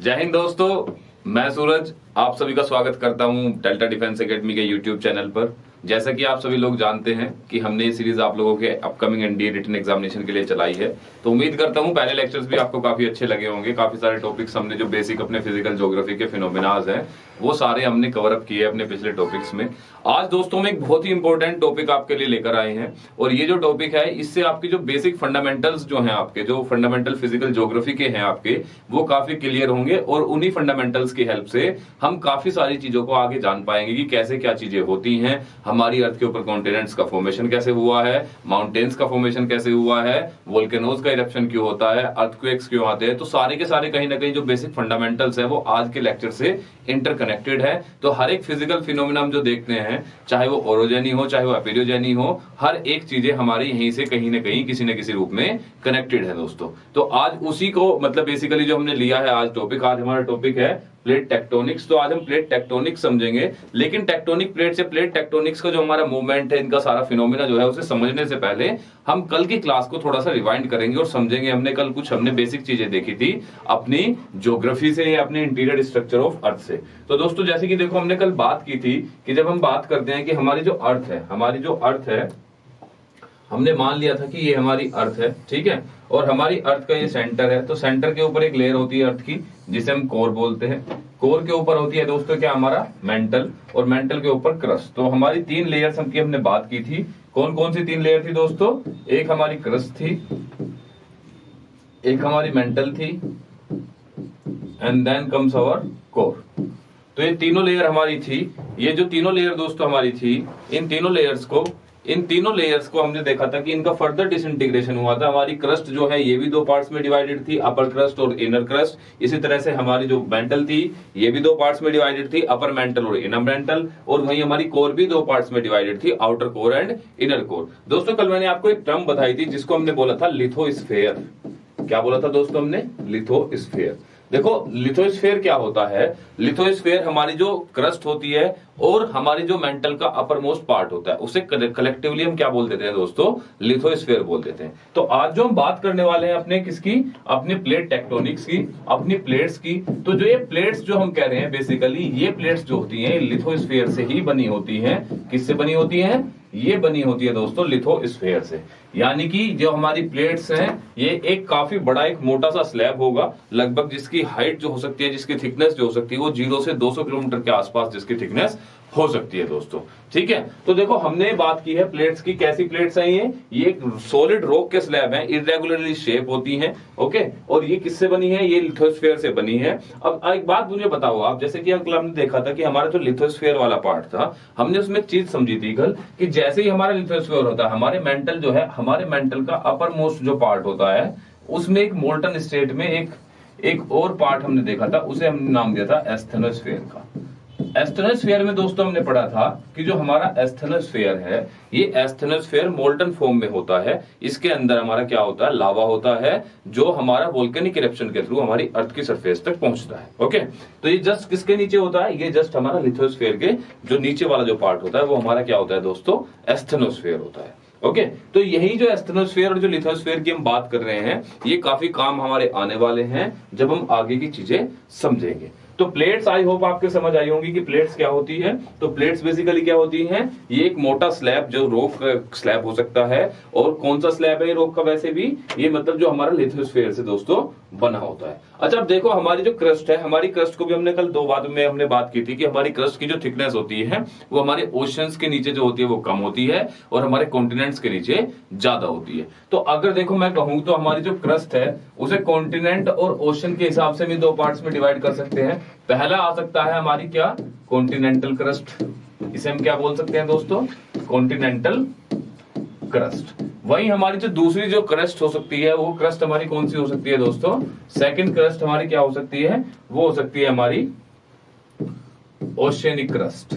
जय हिंद दोस्तों, मैं सूरज आप सभी का स्वागत करता हूं डेल्टा डिफेंस एकेडमी के यूट्यूब चैनल पर। जैसा कि आप सभी लोग जानते हैं कि हमने ये सीरीज आप लोगों के अपकमिंग एनडीए रिटन एग्जामिनेशन के लिए चलाई है, तो उम्मीद करता हूं पहले लेक्चर्स भी आपको काफी अच्छे लगे होंगे। काफी सारे टॉपिक्स हमने जो बेसिक अपने फिजिकल ज्योग्राफी के फिनोमिनाज हैं वो सारे हमने कवर अप किए अपने पिछले टॉपिक्स में। आज दोस्तों में एक बहुत ही इंपॉर्टेंट टॉपिक आपके लिए लेकर आए हैं और ये जो टॉपिक है इससे आपकी जो बेसिक फंडामेंटल्स जो हैं आपके जो फंडामेंटल फिजिकल ज्योग्राफी के हैं आपके वो काफी क्लियर होंगे और उन्हीं फंडामेंटल्स की हेल्प से हम काफी सारी चीजों को आगे जान पाएंगे कि कैसे क्या चीजें होती हैं, हमारी अर्थ के ऊपर कॉन्टिनेंट्स का फॉर्मेशन कैसे हुआ है, माउंटेन्स का फॉर्मेशन कैसे हुआ है, वोल्केनोज का इरप्शन क्यों होता है, अर्थक्वेक्स क्यों आते हैं। तो सारे के सारे कहीं ना कहीं जो बेसिक फंडामेंटल्स है वो आज के लेक्चर से इंटरकनेक्टेड है। तो हर एक फिजिकल फिनोमिना हम जो देखते हैं, चाहे वो ओरोजेनी हो चाहे वो एपिरोजेनी हो, हर एक चीजें हमारी यहीं से कहीं ना कहीं किसी न किसी रूप में कनेक्टेड है दोस्तों। तो आज उसी को मतलब बेसिकली जो हमने लिया है आज टॉपिक, आज हमारा टॉपिक है प्लेट टेक्टोनिक्स। तो आज हम प्लेट टेक्टोनिक्स समझेंगे, लेकिन टेक्टोनिक प्लेट से प्लेट टेक्टोनिक्स का जो हमारा मूवमेंट है, इनका सारा फिनोमिना जो है उसे समझने से पहले हम कल की क्लास को थोड़ा सा रिवाइंड करेंगे और समझेंगे। हमने बेसिक चीजें देखी थी अपनी ज्योग्राफी से या अपने इंटीरियर स्ट्रक्चर ऑफ अर्थ से। तो दोस्तों जैसे कि देखो हमने कल बात की थी कि जब हम बात करते हैं कि हमारी जो अर्थ है हमने मान लिया था कि ये हमारी अर्थ है, ठीक है, और हमारी अर्थ का ये सेंटर है। तो सेंटर के ऊपर एक लेयर होती है अर्थ की जिसे हम कोर बोलते हैं। कोर के ऊपर होती है दोस्तों क्या, हमारा मेंटल, और मेंटल के ऊपर क्रस्ट। तो हमारी तीन लेयर्स की हमने बात की थी। कौन कौन सी तीन लेयर थी दोस्तों? एक हमारी क्रस्ट थी, एक हमारी मेंटल थी, and then comes our core. तो ये तीनों लेयर हमारी थी। ये जो तीनों लेयर दोस्तों हमारी थी, इन तीनों लेयर्स को हमने देखा था कि इनका फर्दर डिसइंटीग्रेशन हुआ था। हमारी क्रस्ट जो है ये भी दो पार्ट्स में डिवाइडेड थी, अपर क्रस्ट और इनर क्रस्ट। इसी तरह से हमारी जो मेंटल थी ये भी दो पार्ट्स में डिवाइडेड थी, अपर मेंटल और इनर मेंटल। और वहीं हमारी कोर भी दो पार्ट्स में डिवाइडेड थी, outer core and inner core. दोस्तों कल मैंने आपको एक टर्म बताई थी जिसको हमने बोला था लिथोस्फेयर। क्या बोला था दोस्तों हमने? लिथोस्फेयर। देखो लिथोस्फेयर क्या होता है? लिथोस्फेयर हमारी जो क्रस्ट होती है और हमारी जो मेंटल का अपर मोस्ट पार्ट होता है उसे कलेक्टिवली हम क्या बोल देते हैं दोस्तों? लिथोस्फेयर बोल देते हैं। तो आज जो हम बात करने वाले हैं अपने किसकी? अपने प्लेट टेक्टोनिक्स की, अपनी प्लेट्स की। तो जो ये प्लेट्स जो हम कह रहे हैं बेसिकली ये प्लेट्स जो होती हैं लिथोस्फेयर से ही बनी होती हैं। किससे बनी होती हैं? ये बनी होती है दोस्तों लिथोस्फेयर से। यानी कि जो हमारी प्लेट्स हैं ये एक काफी बड़ा एक मोटा सा स्लैब होगा, लगभग जिसकी हाइट जो हो सकती है, जिसकी थिकनेस जो हो सकती है वो 0 से 200 किलोमीटर के आसपास जिसकी थिकनेस हो सकती है दोस्तों, ठीक है। तो देखो हमने बात की है प्लेट्स की। कैसी प्लेट्स हैं ये एक सॉलिड रॉक के स्लैब हैं, इरेगुलरली शेप होती हैं, ओके। और ये किससे बनी है? ये लिथोस्फेयर से बनी है। अब एक बात मुझे बताओ आप, जैसे कि कल हमने देखा था कि हमारा जो लिथोस्फेयर वाला पार्ट था, हमने उसमें एक चीज समझी थी कल कि जैसे ही हमारा लिथोस्फेयर होता है, हमारे मेंटल जो है, हमारे मेंटल का अपर मोस्ट जो पार्ट होता है उसमें एक मोल्टन स्टेट में एक और पार्ट हमने देखा था, उसे हमने नाम दिया था एस्थेनोस्फेयर का। एस्थेनोस्फेयर में दोस्तों हमने पढ़ा था कि जो हमारा एस्थेनोस्फेयर है ये एस्थेनोस्फेयर मोल्टन फॉर्म में होता है। इसके अंदर हमारा क्या होता है? लावा होता है जो हमारा वोल्केनिक इरप्शन के थ्रू हमारी अर्थ की सरफेस तक पहुंचता है, ओके। तो ये जस्ट किसके नीचे होता है? ये जस्ट हमारा लिथोस्फेयर के जो नीचे वाला जो पार्ट होता है वो हमारा क्या होता है दोस्तों? एस्थेनोस्फेयर होता है, ओके। तो यही जो एस्थेनोस्फेयर और जो लिथोस्फेयर की हम बात कर रहे हैं ये काफी काम हमारे आने वाले हैं जब हम आगे की चीजें समझेंगे। तो प्लेट्स आई होप आपके समझ आई होंगी कि प्लेट्स क्या होती है। तो प्लेट्स बेसिकली क्या होती हैं? ये एक मोटा स्लैब जो रॉक स्लैब हो सकता है। और कौन सा स्लैब है रॉक का? वैसे भी ये मतलब जो हमारा लिथोस्फेयर से दोस्तों बना होता है। अच्छा अब देखो हमारी जो क्रस्ट है, हमारी क्रस्ट को भी हमने कल दो बात में हमने बात की थी कि हमारी क्रस्ट की जो थिकनेस होती है वो हमारे ओशंस के नीचे जो होती है वो कम होती है और हमारे कॉन्टिनेंट्स के नीचे ज्यादा होती है। तो अगर देखो मैं कहूं तो हमारी जो क्रस्ट है उसे कॉन्टिनेंट और ओशन के हिसाब से भी दो पार्ट्स में डिवाइड कर सकते हैं। पहला आ सकता है हमारी क्या? Continental crust. इसे हम क्या बोल सकते हैं दोस्तों? Continental crust. वहीं हमारी जो दूसरी जो क्रस्ट हो सकती है वो क्रस्ट हमारी कौन सी हो सकती है दोस्तों? सेकंड क्रस्ट हमारी क्या हो सकती है? वो हो सकती है हमारी ओशियनिक क्रस्ट।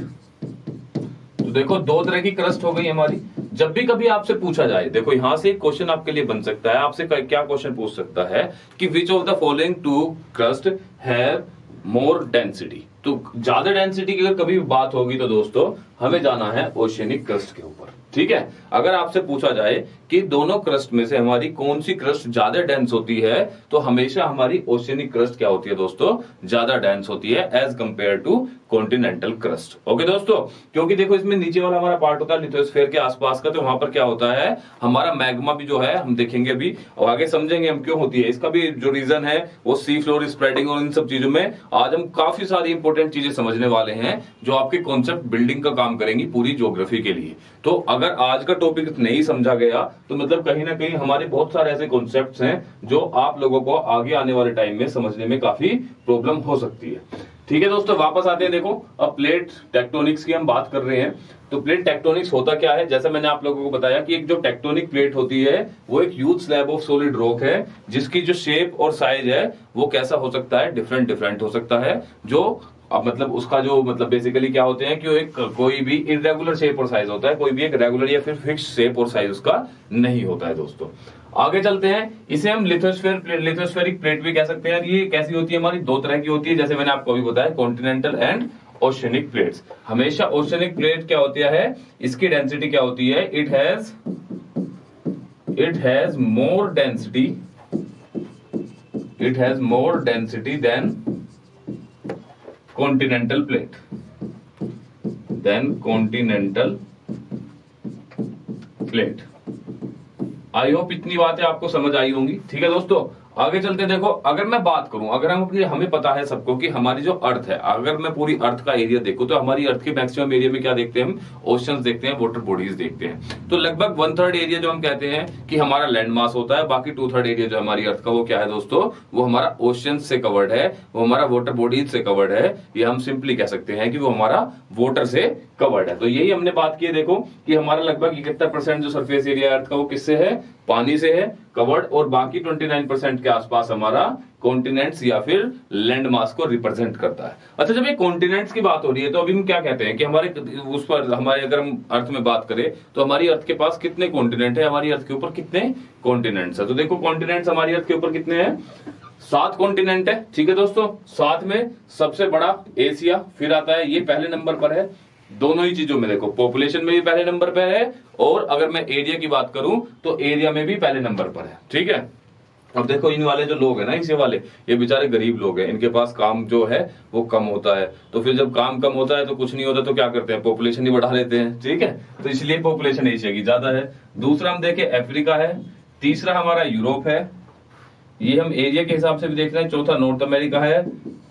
तो देखो दो तरह की क्रस्ट हो गई हमारी। जब भी कभी आपसे पूछा जाए, देखो यहां से एक क्वेश्चन आपके लिए बन सकता है, आपसे क्या क्वेश्चन पूछ सकता है कि which of the following two crust have more density. तो ज्यादा डेंसिटी की अगर कभी बात होगी तो दोस्तों हमें जाना है ओशियनिक क्रस्ट के ऊपर, ठीक है। अगर आपसे पूछा जाए कि दोनों क्रस्ट में से हमारी कौन सी क्रस्ट ज्यादा डेंस होती है, तो हमेशा हमारी ओशियनिक क्रस्ट क्या होती है दोस्तों, ज्यादा डेंस होती है as compare to continental crust. Okay दोस्तों, क्योंकि देखो इसमें नीचे वाला हमारा पार्ट होता है लिथोस्फीयर के आसपास का, तो वहां पर क्या होता है, हमारा मैग्मा भी जो है हम देखेंगे अभी और आगे समझेंगे हम क्यों होती है। इसका भी जो रीजन है वो सी फ्लोर स्प्रेडिंग और इन सब चीजों में आज हम काफी सारी इंपॉर्टेंट चीजें समझने वाले हैं जो आपके कॉन्सेप्ट बिल्डिंग का काम करेंगी पूरी ज्योग्राफी के लिए। तो अगर आज का टॉपिक नहीं समझा गया तो मतलब कहीं ना कहीं हमारे बहुत सारे ऐसे कॉन्सेप्ट्स हैं जो आप लोगों को आगे आने वाले टाइम में समझने में काफी प्रॉब्लम हो सकती है। ठीक है दोस्तों, वापस आते हैं। देखो अब प्लेट टेक्टोनिक्स की हम बात कर रहे हैं, तो प्लेट टेक्टोनिक्स होता क्या है, जैसा मैंने आप लोगों को बताया कि एक जो टेक्टोनिक प्लेट होती है वो एक huge slab of solid rock है जिसकी जो शेप और साइज है वो कैसा हो सकता है, डिफरेंट डिफरेंट हो सकता है। जो अब मतलब उसका जो मतलब बेसिकली क्या होते हैं कि वो एक कोई भी इरेगुलर शेप और साइज होता है, कोई भी एक रेगुलर या फिर फिक्स शेप और साइज उसका नहीं होता है दोस्तों। आगे चलते हैं, इसे हम लिथोस्फेरिक प्लेट भी कह सकते हैं। ये कैसी होती है, हमारी दो तरह की होती है, जैसे मैंने आपको अभी बताया कॉन्टिनेंटल एंड ओशियनिक प्लेट्स। हमेशा ओशियनिक प्लेट क्या होती है, इसकी डेंसिटी क्या होती है, it has more density than continental plate. I hope इतनी बातें आपको समझ आई होंगी। ठीक है दोस्तों, आगे चलते देखो, अगर मैं बात करूं, अगर हमें पता है सबको कि हमारी जो अर्थ है, अगर मैं पूरी अर्थ का एरिया देखूं तो हमारी अर्थ के मैक्सिमम एरिया में क्या देखते हैं हम, ओशंस देखते हैं, वाटर बॉडीज देखते हैं। तो लगभग 1/3 एरिया जो हम कहते हैं कि हमारा लैंड मास होता है, बाकी 2/3 एरिया जो हमारी अर्थ का वो क्या है दोस्तों, वो हमारा ओशन से कवर्ड है, वो हमारा वाटर बॉडीज से कवर्ड है, या हम सिंपली कह सकते हैं कि वो हमारा वाटर से कवर्ड है। तो यही हमने बात की है देखो कि हमारा लगभग 71% जो सरफेस एरिया अर्थ का वो किससे है, पानी से है कवर्ड, और बाकी 29% के आसपास हमारा कॉन्टिनेंट्स या फिर लैंड मास को रिप्रेजेंट करता है। अच्छा, जब ये कॉन्टिनेंट्स की बात हो रही है तो अभी हम क्या कहते हैं कि हमारे उस पर हमारे अगर हम अर्थ में बात करें तो हमारी अर्थ के पास कितने कॉन्टिनेंट है, हमारी अर्थ के ऊपर कितने कॉन्टिनेंट्स है। तो देखो कॉन्टिनेंट्स हमारी अर्थ के ऊपर कितने हैं, 7 कॉन्टिनेंट है। ठीक है दोस्तों, 7 में सबसे बड़ा एशिया फिर आता है, ये पहले नंबर पर है। दोनों ही चीजों में देखो, पॉपुलेशन में भी पहले नंबर पर है और अगर मैं एरिया की बात करूं तो एरिया में भी पहले नंबर पर है। ठीक है, अब देखो इन वाले जो लोग हैं ना, इसे वाले, ये बेचारे गरीब लोग हैं, इनके पास काम जो है वो कम होता है। तो फिर जब काम कम होता है तो कुछ नहीं होता, तो क्या करते हैं, पॉपुलेशन ही बढ़ा लेते हैं। ठीक है, तो इसलिए पॉपुलेशन एशिया की ज्यादा है। दूसरा हम देखें अफ्रीका है, तीसरा हमारा यूरोप है, ये हम एरिया के हिसाब से भी देख रहे हैं। चौथा नॉर्थ अमेरिका है,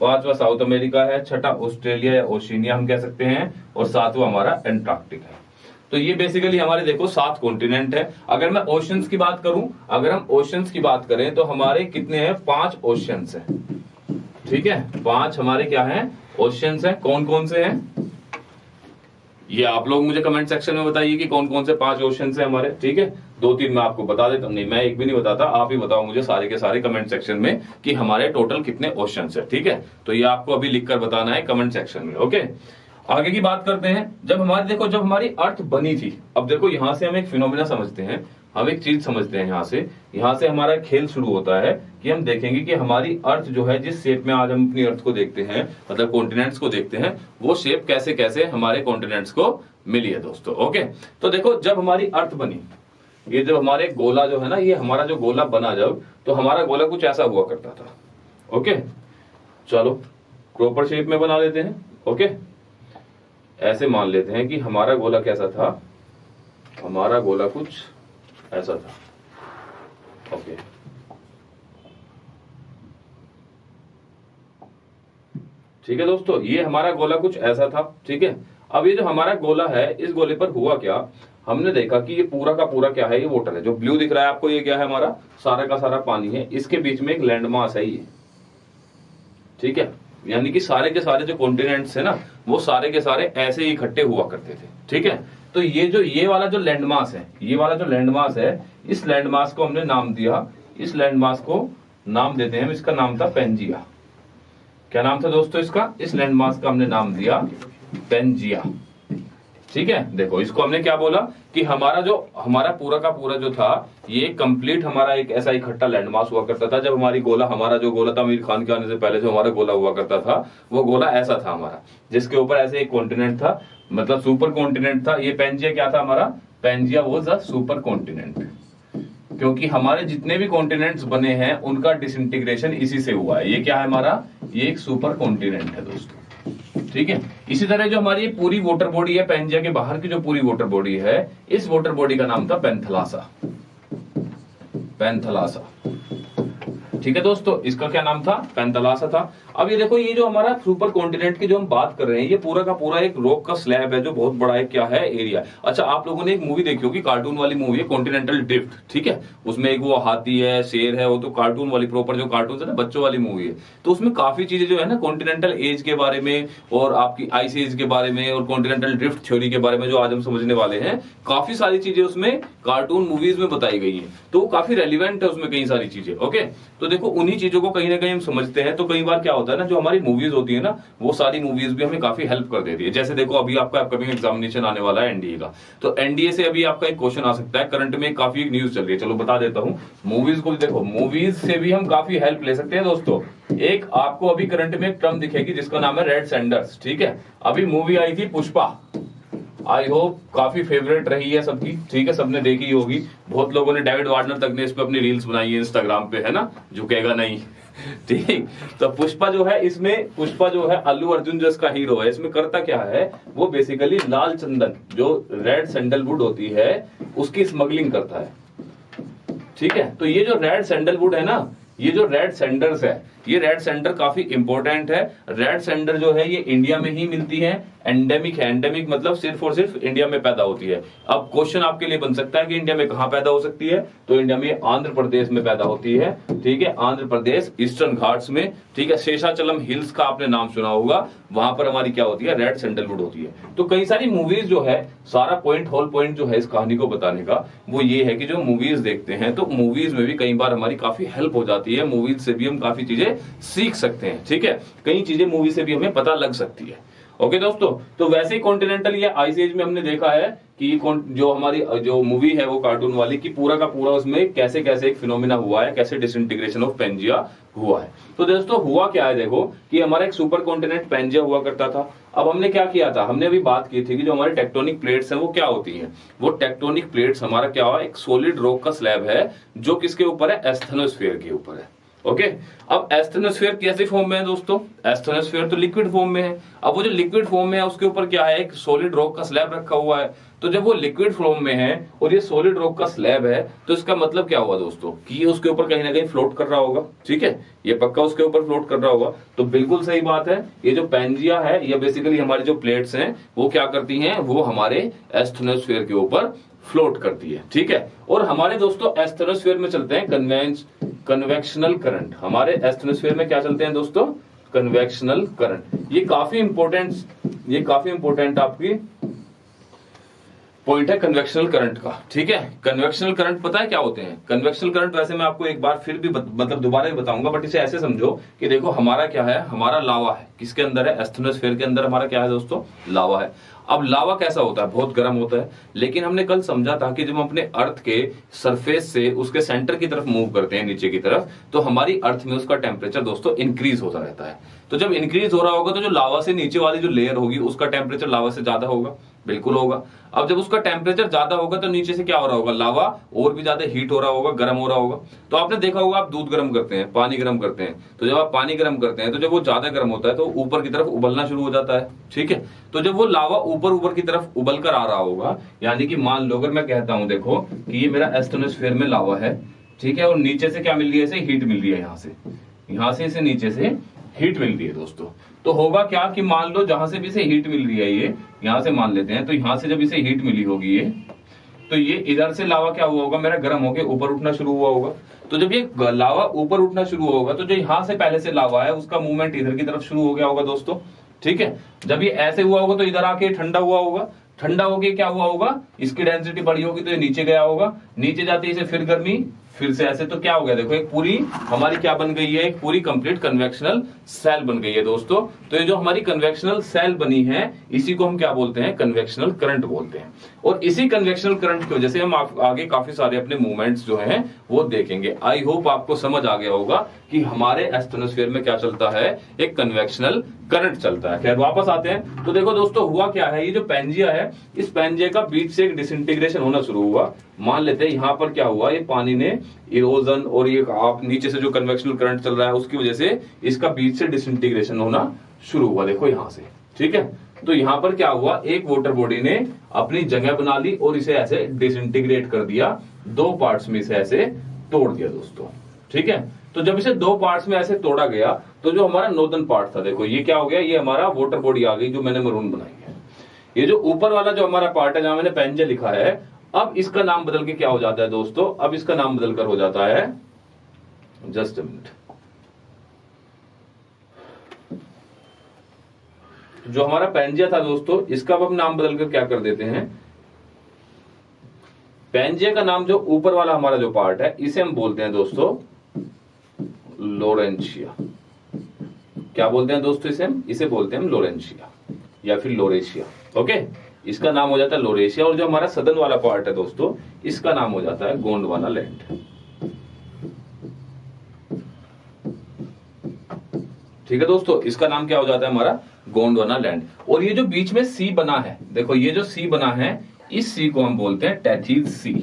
पांचवा साउथ अमेरिका है, छठा ऑस्ट्रेलिया या ओशिनिया हम कह सकते हैं, और सातवां हमारा एंटार्क्टिक है। तो ये बेसिकली हमारे देखो 7 कॉन्टिनेंट है। अगर मैं ओशंस की बात करूं, अगर हम ओशंस की बात करें तो हमारे कितने हैं, 5 ओशंस हैं। ठीक है, 5 हमारे क्या हैं, ओशंस हैं। कौन कौन से हैं ये आप लोग मुझे कमेंट सेक्शन में बताइए कि कौन कौन से 5 ओशंस हैं हमारे। ठीक है, 2-3 मैं आपको बता देता हूं, नहीं मैं एक भी नहीं बताता, आप ही बताओ मुझे सारे के सारे कमेंट सेक्शन में कि हमारे टोटल कितने ओशंस है। ठीक है, तो ये आपको अभी लिखकर बताना है कमेंट सेक्शन में। ओके, आगे की बात करते हैं। जब हमारी अर्थ बनी थी, अब देखो यहां से हम एक फिनोमिना समझते हैं, हम एक चीज समझते हैं। यहां से हमारा खेल शुरू होता है कि हम देखेंगे कि हमारी अर्थ जो है, जिस शेप में आज हम अपनी अर्थ को देखते हैं, मतलब कॉन्टिनेंट्स को देखते हैं, वो शेप कैसे कैसे हमारे कॉन्टिनेंट्स को मिली है दोस्तों। ओके, तो देखो जब हमारी अर्थ बनी, ये जो हमारे गोला जो है ना, ये हमारा जो गोला बना जब, तो हमारा गोला कुछ ऐसा हुआ करता था। ओके, चलो प्रॉपर शेप में बना लेते हैं। ओके, ऐसे मान लेते हैं कि हमारा गोला कैसा था, हमारा गोला कुछ ऐसा था। ओके, ठीक है दोस्तों, ये हमारा गोला कुछ ऐसा था। ठीक है, अब ये जो हमारा गोला है, इस गोले पर हुआ क्या, हमने देखा कि ये पूरा का पूरा क्या है, ये वाटर है। जो ब्लू दिख रहा है आपको, ये क्या है, हमारा सारा का सारा पानी है। इसके बीच में एक लैंड मास है ये। ठीक है, यानी कि सारे के सारे जो कॉन्टिनेंट्स है ना, वो सारे के सारे ऐसे ही इकट्ठे हुआ करते थे। ठीक है, तो ये वाला जो लैंडमास है, ये वाला जो लैंडमास है, इस लैंडमास को हमने नाम दिया, इस लैंडमास को नाम देते हैं, इसका नाम था पेंजिया। क्या नाम था दोस्तों इसका, इस लैंडमास का हमने नाम दिया पेंजिया। ठीक है, देखो इसको हमने क्या बोला कि हमारा पूरा का पूरा जो था, ये कंप्लीट हमारा एक ऐसा इकट्ठा लैंडमास हुआ करता था। जब हमारा जो गोला था, अमीर खान के आने से पहले जो हमारा गोला हुआ करता था, वो गोला ऐसा था हमारा, जिसके ऊपर ऐसे एक कॉन्टिनेंट था, मतलब सुपर कॉन्टिनेंट था। ये पेंजिया क्या था हमारा, Pangaea was a super continent, क्योंकि हमारे जितने भी कॉन्टिनेंट्स बने हैं उनका डिसइंटीग्रेशन इसी से हुआ है। ये क्या है हमारा, ये एक सुपर कॉन्टिनेंट है दोस्तों, ठीक है। इसी तरह जो हमारी पूरी वाटर बॉडी है, पैंजिया के बाहर की जो पूरी वाटर बॉडी है, इस वाटर बॉडी का नाम था पैंथलासा, पैंथलासा, ठीक है दोस्तों। इसका क्या नाम था, पैंथलासा था। अब ये देखो, ये जो हमारा सुपर कॉन्टिनेंट की जो हम बात कर रहे हैं, ये पूरा का पूरा एक रॉक का स्लैब है जो बहुत बड़ा एक क्या है, एरिया। अच्छा, आप लोगों ने एक मूवी देखी होगी, कार्टून वाली मूवी है कॉन्टिनेंटल ड्रिफ्ट, ठीक है। उसमें एक वो हाथी है, शेर है, वो तो कार्टून वाली प्रॉपर जो कार्टून है ना, बच्चों वाली मूवी है। तो उसमें काफी चीजें जो है ना कॉन्टिनेंटल एज के बारे में और आपकी आइस एज के बारे में और कॉन्टिनेंटल ड्रिफ्ट थ्योरी के बारे में जो आज हम समझने वाले हैं, काफी सारी चीजें उसमें कार्टून मूवीज में बताई गई है। तो वो काफी रेलिवेंट है उसमें कई सारी चीजें। ओके, तो देखो उन्हीं चीजों को कहीं ना कहीं हम समझते हैं। तो कई बार क्या होता है ना, जो हमारी मूवीज होती है ना, वो सारी मूवीज भी हमें काफी हेल्प कर देती है। जैसे देखो, अभी आपका अपकमिंग एग्जामिनेशन आने वाला है एनडीए का, तो एनडीए से अभी आपका एक क्वेश्चन आ सकता है। करंट में काफी न्यूज चल रही है, चलो बता देता हूं। मूवीज को देखो, मूवीज से भी हम काफी हेल्प ले सकते हैं दोस्तों। एक आपको अभी करंट में एक टर्म दिखेगी जिसका नाम है रेड सैंडर्स, ठीक है। अभी मूवी आई थी पुष्पा, आई होप काफी फेवरेट रही है सबकी, ठीक है, सबने देखी होगी। बहुत लोगों ने, डेविड वार्नर तक ने इस पे अपनी रील्स बनाई है इंस्टाग्राम पे, है ना, झुकेगा नहीं ठीक। तो पुष्पा जो है, इसमें पुष्पा जो है, अल्लू अर्जुन जो इसका हीरो है, इसमें करता क्या है, वो बेसिकली लाल चंदन जो रेड सैंडलवुड होती है उसकी स्मगलिंग करता है, ठीक है। तो ये जो रेड सैंडलवुड है ना, ये जो रेड सैंडर्स है, ये रेड सैंडर काफी इंपॉर्टेंट है। रेड सैंडर जो है ये इंडिया में ही मिलती है, एंडेमिक है। एंडेमिक मतलब सिर्फ और सिर्फ इंडिया में पैदा होती है। अब क्वेश्चन आपके लिए बन सकता है कि इंडिया में कहां पैदा हो सकती है, तो इंडिया में आंध्र प्रदेश में पैदा होती है, ठीक है, आंध्र प्रदेश ईस्टर्न घाट्स में, ठीक है। शेषाचलम हिल्स का आपने नाम सुना होगा, वहां पर हमारी क्या होती है, रेड सैंडलवुड होती है। तो कई सारी मूवीज जो है, सारा पॉइंट, होल पॉइंट जो है इस कहानी को बताने का, वो ये है कि जो मूवीज देखते हैं तो मूवीज में भी कई बार हमारी काफी हेल्प हो जाती है। मूवीज से भी हम काफी चीजें सीख सकते हैं, ठीक है। कई चीजें मूवी से भी हमें पता लग सकती है। ओके दोस्तों, तो वैसे ही कॉन्टिनेंटल या आइस एज में हमने देखा है कि जो हमारी जो मूवी है वो कार्टून वाली की, पूरा का पूरा उसमें कैसे कैसे एक फिनोमिना हुआ है, कैसे डिसइंटीग्रेशन ऑफ पैंजिया हुआ है। तो दोस्तों हुआ क्या है, देखो कि हमारा एक सुपर कॉन्टिनेंट पैंजिया हुआ करता था। अब हमने क्या किया था, हमने अभी बात की थी कि जो हमारे टेक्टोनिक प्लेट्स हैं वो क्या होती हैं। वो टेक्टोनिक प्लेट्स हमारा क्या हुआ, एक सॉलिड रॉक का स्लैब है जो किसके ऊपर है, एस्थेनोस्फीयर के ऊपर है। ओके, अब एस्थेनोस्फीयर कैसे फॉर्म में है दोस्तों, एस्थेनोस्फीयर तो लिक्विड फॉर्म में है। अब वो जो लिक्विड फॉर्म में है उसके ऊपर क्या है, एक सॉलिड रॉक का स्लैब रखा हुआ है। तो जब वो लिक्विड फॉर्म में है और ये सॉलिड रॉक का स्लैब है, तो इसका मतलब क्या हुआ दोस्तों, कि ये उसके ऊपर कहीं ना कहीं फ्लोट कर रहा होगा, ठीक है, ये पक्का उसके ऊपर फ्लोट कर रहा होगा। तो बिल्कुल सही बात है, ये जो पैंजिया है, ये बेसिकली हमारी जो प्लेट्स हैं वो क्या करती हैं, वो हमारे एस्थेनोस्फीयर के ऊपर फ्लोट करती है, ठीक है। और हमारे दोस्तों एस्थेनोस्फीयर में चलते हैं कन्वेक्शनल करंट। हमारे एस्थेनोस्फीयर में क्या चलते हैं दोस्तों, कन्वेक्शनल करंट। ये काफी इंपॉर्टेंट आपकी पॉइंट है कन्वेक्शनल करंट का, ठीक है। कन्वेक्शनल करंट पता है क्या होते हैं, कन्वेक्शनल करंट वैसे मैं आपको एक बार फिर भी मतलब दोबारा भी बताऊंगा, बट इसे ऐसे समझो कि देखो हमारा क्या है, हमारा लावा है, किसके अंदर है, एस्थेनोस्फीयर के अंदर हमारा क्या है दोस्तों, लावा है। अब लावा कैसा होता है, बहुत गर्म होता है। लेकिन हमने कल समझा था कि जब हम अपने अर्थ के सरफेस से उसके सेंटर की तरफ मूव करते हैं, नीचे की तरफ, तो हमारी अर्थ में उसका टेम्परेचर दोस्तों इंक्रीज होता रहता है। तो जब इंक्रीज हो रहा होगा तो जो लावा से नीचे वाली जो लेयर होगी उसका टेम्परेचर लावा से ज्यादा होगा, बिल्कुल होगा। अब जब उसका टेम्परेचर ज्यादा होगा तो नीचे से क्या हो रहा होगा, लावा और भी ज्यादा हीट हो रहा होगा, गर्म हो रहा होगा। तो आपने देखा होगा, आप दूध गर्म करते हैं, पानी गर्म करते हैं, तो जब आप पानी गर्म करते हैं तो जब वो ज्यादा गर्म होता है तो ऊपर की तरफ उबलना शुरू हो जाता है, ठीक है। तो जब वो लावा ऊपर की तरफ उबल कर आ रहा होगा, यानी कि मान लो अगर मैं कहता हूं देखो कि ये मेरा एस्थेनोस्फीयर में लावा है, ठीक है, और नीचे से क्या मिल रही है, इसे हीट मिल रही है, यहां से इसे नीचे से हीट मिल रही है दोस्तों। तो होगा क्या कि मान लो जहां से भी इसे हीट मिल रही है, ये यहां से मान लेते हैं, तो यहां से जब इसे हीट मिली होगी ये, तो ये इधर से लावा क्या हुआ होगा, मेरा गर्म होकर ऊपर उठना शुरू हुआ होगा। तो जब ये लावा ऊपर उठना शुरू होगा तो जो यहां से पहले से लावा है उसका मूवमेंट इधर की तरफ शुरू हो गया होगा दोस्तों, ठीक है। जब ये ऐसे हुआ होगा तो इधर आके ठंडा हुआ होगा, ठंडा होके क्या हुआ होगा, इसकी डेंसिटी बढ़ी होगी तो ये नीचे गया होगा, नीचे जाते इसे फिर गर्मी, फिर से ऐसे, तो क्या हो गया देखो, एक पूरी हमारी क्या बन गई है, एक पूरी कंप्लीट कन्वेक्शनल सेल बन गई है दोस्तों। तो ये जो हमारी कन्वेक्शनल सेल बनी है इसी को हम क्या बोलते हैं, कन्वेक्शनल करंट बोलते हैं। और इसी कन्वेक्शनल करंट की वजह से हम आगे काफी सारे अपने मूवमेंट्स जो हैं वो देखेंगे। आई होप आपको समझ आ गया होगा कि हमारे एस्ट्रोनोस्फीयर में क्या चलता है, एक कन्वेक्शनल करंट चलता है। खैर वापस आते हैं, तो देखो दोस्तों हुआ क्या है, ये जो पेंजिया है, इस पेंजिया का बीच से एक डिसइंटीग्रेशन होना शुरू हुआ। मान लेते हैं यहाँ पर क्या हुआ, ये पानी ने इरोजन और ये आप नीचे से जो कन्वेक्शनल करंट चल रहा है उसकी वजह से इसका बीच से डिसइंटीग्रेशन होना शुरू हुआ, देखो यहां से, ठीक है। तो यहां पर क्या हुआ, एक वाटर बॉडी ने अपनी जगह बना ली और इसे ऐसे डिसइंटीग्रेट कर दिया, दो पार्ट्स में इसे ऐसे तोड़ दिया दोस्तों, ठीक है। तो जब इसे दो पार्ट्स में ऐसे तोड़ा गया तो जो हमारा नॉर्दर्न पार्ट था, देखो ये क्या हो गया, ये हमारा वाटर बॉडी आ गई जो मैंने मरून बनाई है। ये जो ऊपर वाला जो हमारा पार्ट है जहां मैंने पेंजिया लिखा है, अब इसका नाम बदल के क्या हो जाता है दोस्तों, अब इसका नाम बदलकर हो जाता है, जस्ट अ मिनट, जो हमारा पेंजिया था दोस्तों इसका अब हम नाम बदलकर क्या कर देते हैं, पेंजिया का नाम जो ऊपर वाला हमारा जो पार्ट है इसे हम बोलते हैं दोस्तों लोरेंशिया। क्या बोलते हैं दोस्तों इसे बोलते हैं हम लोरेंशिया या फिर लोरेशिया, ओके। इसका नाम हो जाता है लोरेशिया। और जो हमारा सदर्न वाला पार्ट है दोस्तों इसका नाम हो जाता है गोंडवाना लैंड, ठीक है दोस्तों, इसका नाम क्या हो जाता है हमारा गोंडवाना लैंड। और ये जो बीच में सी बना है, देखो ये जो सी बना है इस सी को हम बोलते हैं टैथीज सी।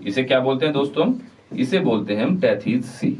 इसे क्या बोलते हैं दोस्तों, इसे बोलते हैं हम टैथीज सी,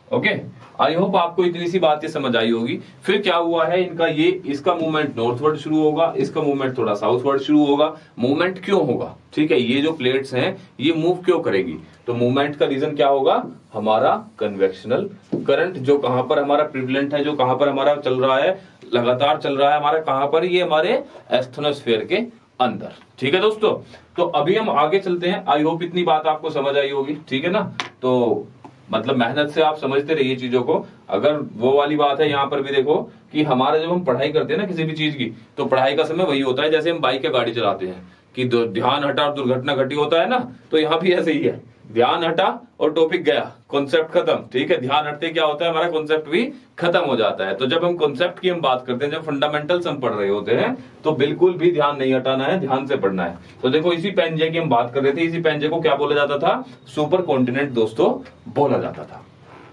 ओके। आई होप आपको इतनी सी बातें समझ आई होगी। फिर क्या हुआ है इनका, ये इसका मूवमेंट नॉर्थवर्ड शुरू होगा, इसका मूवमेंट थोड़ा साउथवर्ड शुरू होगा। मूवमेंट क्यों होगा, ठीक है, ये जो प्लेट्स हैं ये मूव क्यों करेगी, तो मूवमेंट का रीजन क्या होगा, हमारा कन्वेक्शनल करंट जो कहां पर हमारा प्रिवलेंट है, जो कहां पर हमारा चल रहा है, लगातार चल रहा है हमारा, कहां पर, ये हमारे एस्थेनोस्फीयर के अंदर, ठीक है दोस्तों। तो अभी हम आगे चलते हैं। आई होप इतनी बात आपको समझ आई होगी, ठीक है ना। तो मतलब मेहनत से आप समझते रहिए चीजों को। अगर वो वाली बात है यहाँ पर भी देखो कि हमारा जब हम पढ़ाई करते हैं ना किसी भी चीज की, तो पढ़ाई का समय वही होता है जैसे हम बाइक या गाड़ी चलाते हैं कि ध्यान हटा और दुर्घटना घटी होता है ना, तो यहाँ भी ऐसे ही है, ध्यान हटा और टॉपिक गया, कॉन्सेप्ट खत्म, ठीक है। ध्यान हटते क्या होता है, हमारा कॉन्सेप्ट भी खत्म हो जाता है। तो जब हम कॉन्सेप्ट की हम बात करते हैं, जब फंडामेंटल्स हम पढ़ रहे होते हैं, तो बिल्कुल भी ध्यान नहीं हटाना है, ध्यान से पढ़ना है। तो देखो इसी पेंजिया की हम बात कर रहे थे, इसी पेंजिया को क्या बोला जाता था, सुपर कॉन्टिनेंट दोस्तों बोला जाता था।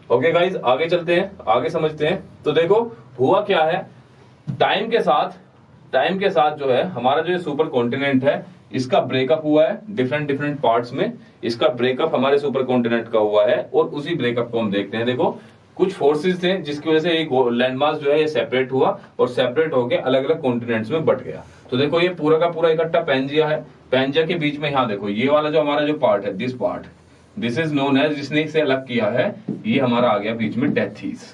ओके गाइज, आगे चलते हैं, आगे समझते हैं। तो देखो हुआ क्या है, टाइम के साथ जो है हमारा जो सुपर कॉन्टिनेंट है इसका ब्रेकअप हुआ है डिफरेंट डिफरेंट पार्ट्स में। इसका ब्रेकअप हमारे सुपर कॉन्टिनेंट का हुआ है और उसी ब्रेकअप को हम देखते हैं। देखो कुछ फोर्सेस थे जिसकी वजह से एक लैंडमास जो है ये सेपरेट हुआ और सेपरेट होकर अलग अलग कॉन्टिनेंट्स में बट गया। तो देखो ये पूरा का पूरा इकट्ठा पेंजिया है। पेंजिया के बीच में यहाँ देखो ये वाला जो हमारा जो पार्ट है, this part, this is known as, जिसने इसे अलग किया है, ये हमारा आ गया बीच में टेथीज,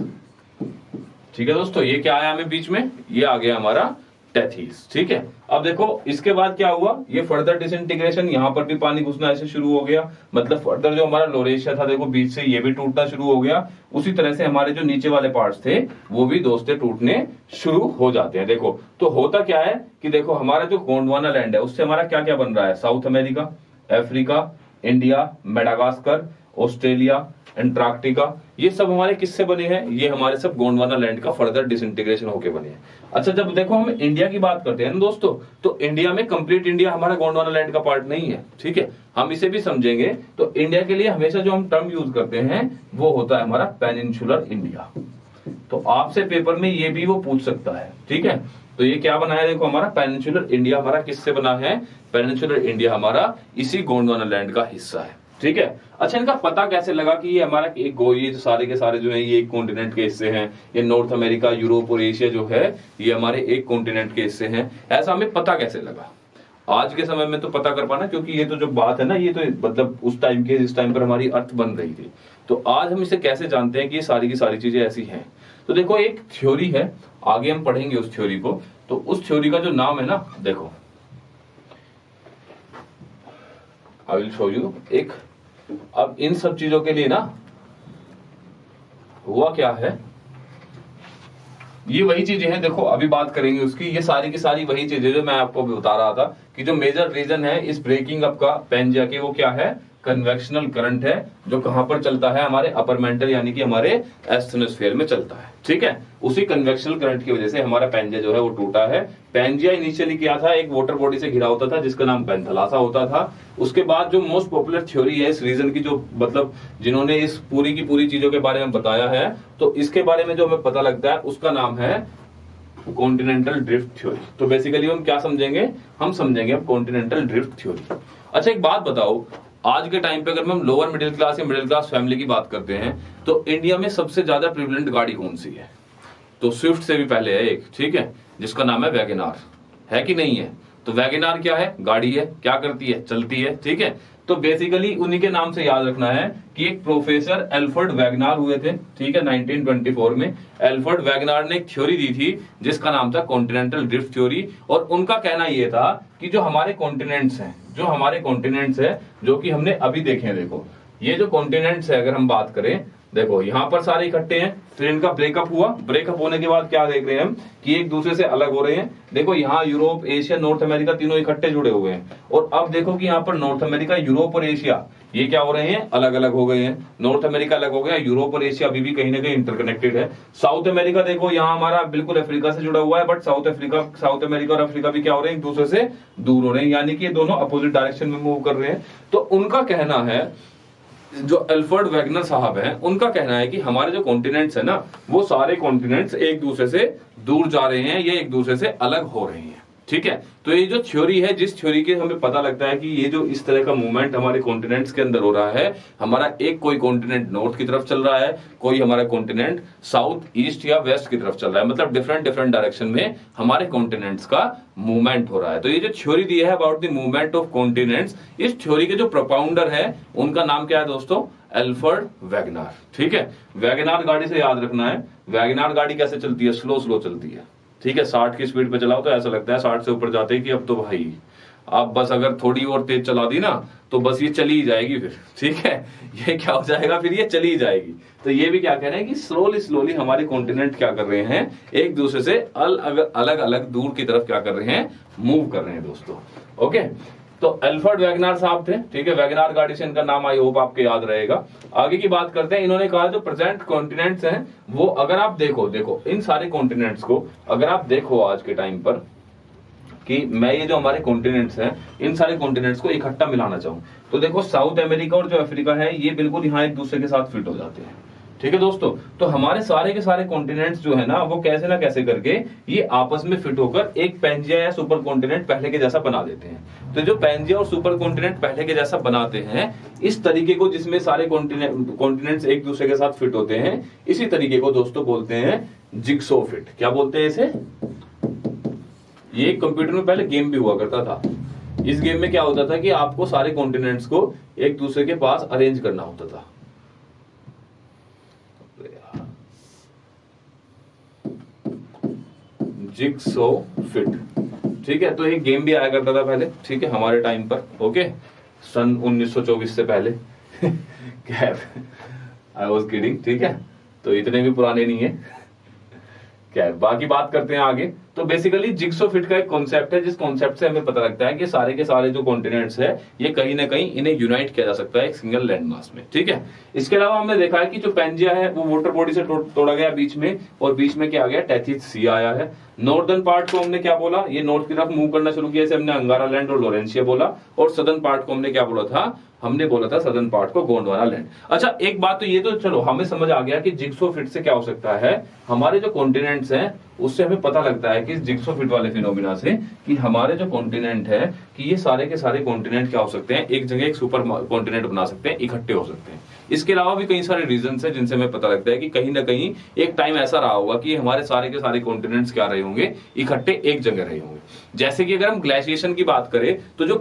ठीक है दोस्तों। ये क्या आया हमें बीच में, ये आ गया हमारा टेथीज, ठीक है। अब देखो इसके बाद क्या हुआ, ये फर्दर डिसइंटीग्रेशन, यहाँ पर भी पानी घुसना ऐसे शुरू हो गया, मतलब फर्दर जो हमारा लोरेशिया था देखो बीच से ये भी टूटना शुरू हो गया। उसी तरह से हमारे जो नीचे वाले पार्ट्स थे वो भी दोस्ते टूटने शुरू हो जाते हैं। देखो तो होता क्या है कि देखो हमारा जो गोंडवाना लैंड है उससे हमारा क्या क्या बन रहा है, south America, Africa, India, Madagascar, Australia, Antarctica, ये सब हमारे किससे बने हैं, ये हमारे सब गोंडवाना लैंड का फर्दर डिसइंटीग्रेशन होके बने हैं। अच्छा जब देखो हम इंडिया की बात करते हैं ना दोस्तों, तो इंडिया में कंप्लीट इंडिया हमारा गोंडवाना लैंड का पार्ट नहीं है, ठीक है। हम इसे भी समझेंगे। तो इंडिया के लिए हमेशा जो हम टर्म यूज करते हैं वो होता है हमारा पेनिनसुलर इंडिया। तो आपसे पेपर में ये भी वो पूछ सकता है, ठीक है। तो ये क्या बना है, देखो हमारा पेनिनसुलर इंडिया हमारा किससे बना है, पेनिनसुलर इंडिया हमारा इसी गोंडवाना लैंड का हिस्सा है, ठीक है। अच्छा इनका पता कैसे लगा कि ये हमारा एक ये जो सारे के सारे जो है ये एक कॉन्टिनेंट के हिस्से हैं, ये नॉर्थ अमेरिका, यूरोप और एशिया जो है ये हमारे एक कॉन्टिनेंट के हिस्से हैं, ऐसा हमें पता कैसे लगा। आज के समय में तो पता कर पाना, क्योंकि ये तो जो बात है ना, ये तो मतलब उस टाइम के जिस टाइम पर हमारी अर्थ बन रही थी। तो आज हम इसे कैसे जानते हैं कि ये सारी की सारी चीजें ऐसी हैं। तो देखो एक थ्योरी है, आगे हम पढ़ेंगे उस थ्योरी को। तो उस थ्योरी का जो नाम है ना, देखो आई विल शो यू एक। अब इन सब चीजों के लिए ना हुआ क्या है, ये वही चीजें हैं, देखो अभी बात करेंगे उसकी। ये सारी की सारी वही चीजें जो मैं आपको अभी बता रहा था कि जो मेजर रीजन है इस ब्रेकिंग अप का पेंजिया के, वो क्या है, कन्वेक्शनल करंट है जो कहां पर चलता है, हमारे अपर मेंटल यानी कि हमारे एस्थेनोस्फीयर में चलता है। ठीक है, उसी कन्वेक्शनल करंट की वजह से हमारा पेंजिया जो है वो टूटा है। पेंजिया इनिशियली क्या था, एक वाटर बॉडी से घिरा होता था जिसका नाम पेंथलासा होता था। उसके बाद जो मोस्ट पॉपुलर थ्योरी है इस रीजन की, जो मतलब जिन्होंने इस पूरी की पूरी चीजों के बारे में बताया है, तो इसके बारे में जो हमें पता लगता है उसका नाम है कॉन्टिनेंटल ड्रिफ्ट थ्योरी। तो बेसिकली हम क्या समझेंगे, हम समझेंगे अब कॉन्टिनेंटल ड्रिफ्ट थ्योरी। अच्छा एक बात बताओ, आज के टाइम पे अगर हम लोअर मिडिल क्लास या मिडिल क्लास फैमिली की बात करते हैं तो इंडिया में सबसे ज्यादा प्रिवलेंट गाड़ी कौन सी है? तो स्विफ्ट से भी पहले है एक, ठीक है, जिसका नाम है वैगनार, है कि नहीं है? तो वैगनार क्या है? गाड़ी है। क्या करती है? चलती है। ठीक है, तो बेसिकली उन्हीं के नाम से याद रखना है कि एक प्रोफेसर एल्फ्रेड वैगनार हुए थे, ठीक है, 1924 में। एल्फ्रेड वैगनार ने एक थ्योरी दी थी जिसका नाम था कॉन्टिनेंटल ड्रिफ्ट थ्योरी, और उनका कहना यह था कि जो हमारे कॉन्टिनेंट्स हैं, जो हमारे कॉन्टिनेंट्स है जो कि हमने अभी देखे हैं, देखो ये जो कॉन्टिनेंट्स है अगर हम बात करें, देखो यहां पर सारे इकट्ठे हैं, फिर इनका ब्रेकअप हुआ, ब्रेकअप होने के बाद क्या देख रहे हैं हम कि एक दूसरे से अलग हो रहे हैं। देखो यहाँ यूरोप, एशिया, नॉर्थ अमेरिका तीनों इकट्ठे जुड़े हुए हैं, और अब देखो कि यहाँ पर नॉर्थ अमेरिका, यूरोप और एशिया ये क्या हो रहे हैं? अलग अलग हो गए हैं। नॉर्थ अमेरिका अलग हो गया, यूरोप और एशिया अभी भी कहीं ना कहीं इंटरकनेक्टेड है। साउथ अमेरिका देखो यहाँ हमारा बिल्कुल अफ्रीका से जुड़ा हुआ है, बट साउथ अमेरिका और अफ्रीका भी क्या हो रहे हैं? एक दूसरे से दूर हो रहे हैं, यानी कि ये दोनों अपोजिट डायरेक्शन में मूव कर रहे हैं। तो उनका कहना है, जो एल्फ्रेड वैगनर साहब हैं, उनका कहना है कि हमारे जो कॉन्टिनेंट्स है ना, वो सारे कॉन्टिनेंट्स एक दूसरे से दूर जा रहे हैं, ये एक दूसरे से अलग हो रहे हैं। ठीक है, तो ये जो थ्योरी है, जिस थ्योरी के हमें पता लगता है कि ये जो इस तरह का मूवमेंट हमारे कॉन्टिनेंट्स के अंदर हो रहा है, हमारा एक कोई कॉन्टिनेंट नॉर्थ की तरफ चल रहा है, कोई हमारा कॉन्टिनेंट साउथ, ईस्ट या वेस्ट की तरफ चल रहा है, मतलब डिफरेंट डिफरेंट डायरेक्शन में हमारे कॉन्टिनेंट्स का मूवमेंट हो रहा है। तो ये जो थ्योरी दी है about the movement of continents, इस थ्योरी के जो प्रोपाउंडर है उनका नाम क्या है दोस्तों? Alfred Wegener. ठीक है, वैगनार गाड़ी से याद रखना है, वैगनार गाड़ी कैसे चलती है? स्लो स्लो चलती है। ठीक है, 60 की स्पीड पे चलाओ तो ऐसा लगता है 60 से ऊपर जाते हैं कि अब तो भाई आप बस अगर थोड़ी और तेज चला दी ना तो बस ये चली ही जाएगी फिर। ठीक है, ये क्या हो जाएगा फिर? ये चली ही जाएगी। तो ये भी क्या कह रहे हैं कि स्लोली स्लोली हमारे कॉन्टिनेंट क्या कर रहे हैं? एक दूसरे से अलग अलग दूर की तरफ क्या कर रहे हैं? मूव कर रहे हैं दोस्तों। ओके, तो एल्फ्रेड वैगनार साहब थे। ठीक है, वैगनार गाड़ी से इनका नाम आई होप आपके याद रहेगा। आगे की बात करते हैं। इन्होंने कहा जो प्रेजेंट कॉन्टिनेंट्स हैं वो अगर आप देखो इन सारे कॉन्टिनेंट्स को अगर आप देखो आज के टाइम पर, कि मैं ये जो हमारे कॉन्टिनेंट्स हैं इन सारे कॉन्टिनेंट्स को इकट्ठा मिलाना चाहूं तो देखो साउथ अमेरिका और जो अफ्रीका है ये बिल्कुल यहाँ एक दूसरे के साथ फिट हो जाते हैं। ठीक है दोस्तों, तो हमारे सारे के सारे कॉन्टिनेंट्स जो है ना वो कैसे ना कैसे करके ये आपस में फिट होकर एक पेंजिया या सुपर कॉन्टिनेंट पहले के जैसा बना देते हैं। तो जो पेंजिया और सुपर कॉन्टिनेंट पहले के जैसा बनाते हैं, इस तरीके को जिसमें सारे कॉन्टिनेंट्स एक दूसरे के साथ फिट होते हैं, इसी तरीके को दोस्तों बोलते हैं जिग्सो फिट। क्या बोलते हैं इसे? ये कंप्यूटर में पहले गेम भी हुआ करता था। इस गेम में क्या होता था कि आपको सारे कॉन्टिनेंट्स को एक दूसरे के पास अरेंज करना होता था। Jigsaw fit. ठीक है, तो एक गेम भी आया करता था पहले, ठीक है, हमारे टाइम पर। ओके, सन 1924 से पहले। I was kidding. ठीक है, तो इतने भी पुराने नहीं है। क्या है, बाकी बात करते हैं आगे। तो बेसिकली जिग्सो फिट का एक कॉन्सेप्ट है, जिस कॉन्सेप्ट से हमें पता लगता है कि सारे के सारे जो कॉन्टिनेंट्स है ये कहीं ना कहीं इन्हें यूनाइट किया जा सकता है एक सिंगल लैंड मास में। ठीक है, इसके अलावा हमने देखा है कि जो पेंजिया है वो वाटर बॉडी से तोड़ा गया बीच में, और बीच में क्या आ गया? टेथिस सी आया है। नॉर्दर्न पार्ट को हमने क्या बोला? ये नॉर्थ की तरफ मूव करना शुरू किया, इसे हमने अंगारा लैंड और लोरेंशिया बोला। और सदर्न पार्ट को हमने क्या बोला था? हमने बोला था सदर्न पार्ट को गोंडवाना लैंड। अच्छा, एक बात तो ये तो चलो हमें समझ आ गया कि जिग्सो फिट से क्या हो सकता है, हमारे जो कॉन्टिनेंट्स हैं उससे हमें पता लगता है कि जिग्सो फिट वाले फिनोमिना से कि हमारे जो कॉन्टिनेंट है कि ये सारे के सारे कॉन्टिनेंट क्या हो सकते हैं? एक जगह एक सुपर कॉन्टिनेंट बना सकते हैं, इकट्ठे हो सकते हैं। इसके अलावा भी कई सारे रीजंस हैं जिनसे हमें पता लगता है कि कहीं ना कहीं एक टाइम ऐसा रहा होगा कि हमारे सारे के सारे कॉन्टिनेंट्स क्या रहे होंगे? इकट्ठे एक जगह रहे होंगे। जैसे कि अगर हम ग्लेशिएशन की बात करें तो जो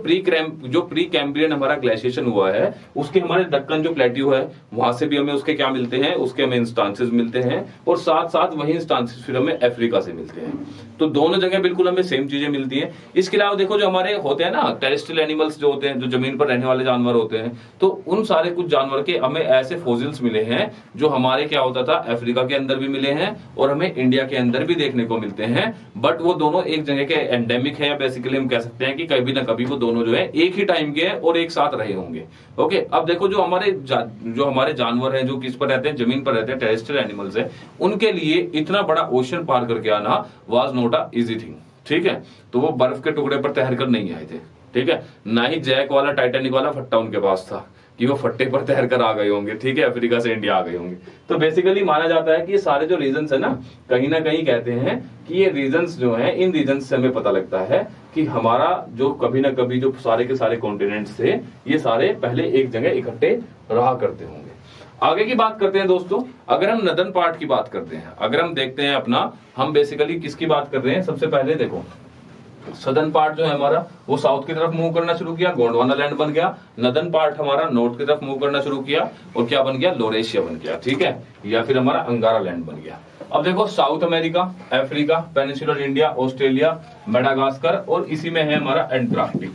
प्री कैम्ब्रियन हमारा ग्लेशिएशन हुआ है उसके हमारे दक्कन जो प्लेट्यू है वहां से भी हमें उसके क्या मिलते हैं? उसके हमें इंस्टांसेस मिलते हैं, और साथ साथ वही इंस्टांसेस फिर हमें अफ्रीका से मिलते हैं। तो दोनों जगह बिल्कुल हमें सेम चीजें मिलती हैं। इसके अलावा देखो जो हमारे होते हैं ना टेरेस्ट्रियल एनिमल्स जो होते हैं, जो जमीन पर रहने वाले जानवर होते हैं, तो उन सारे कुछ जानवर के हमें ऐसे फोसिल्स मिले हैं जो हमारे क्या होता था अफ्रीका के अंदर भी मिले हैं और हमें इंडिया के अंदर भी देखने को मिलते हैं, बट वो दोनों एक जगह के एंडेमिक है, या बेसिकली हम कह सकते हैं कि कभी ना कभी वो दोनों जो है एक ही टाइम के हैं और एक साथ रहे होंगे। ओके, अब देखो जो हमारे जानवर हैं जो किस पर रहते हैं, जमीन पर रहते हैं, टेरेस्ट्रियल एनिमल्स है, उनके लिए इतना बड़ा ओशन पार करके आना was not a easy thing. ठीक है, तो वो बर्फ के टुकड़े पर तैर कर नहीं आए थे। ठीक है, ना ही जैक वाला टाइटैनिक वाला फट्टा उनके पास था कि वो फट्टे पर तैर कर आ गए होंगे। ठीक है, अफ्रीका से इंडिया आ गए होंगे। तो बेसिकली माना जाता है कि ये सारे जो रीजंस है ना कहीं कहते हैं कि ये रीजंस जो हैं, इन रीजंस से हमें पता लगता है कि हमारा जो कभी ना कभी जो सारे के सारे कॉन्टिनेंट्स थे ये सारे पहले एक जगह इकट्ठे रहा करते होंगे। आगे की बात करते हैं दोस्तों, अगर हम नदन पार्ट की बात करते हैं, अगर हम देखते हैं अपना, हम बेसिकली किसकी बात कर रहे हैं, सबसे पहले देखो सदर्न पार्ट जो है हमारा वो साउथ की तरफ मूव करना शुरू किया, गोंडवाना लैंड बन गया। नदर्न पार्ट हमारा नॉर्थ की तरफ मूव करना शुरू किया और क्या बन गया, लोरेशिया बन गया। ठीक है, या फिर हमारा अंगारा लैंड बन गया। अब देखो south America, Africa, peninsular India, Australia, Madagascar और इसी में है हमारा एंटार्क्टिक।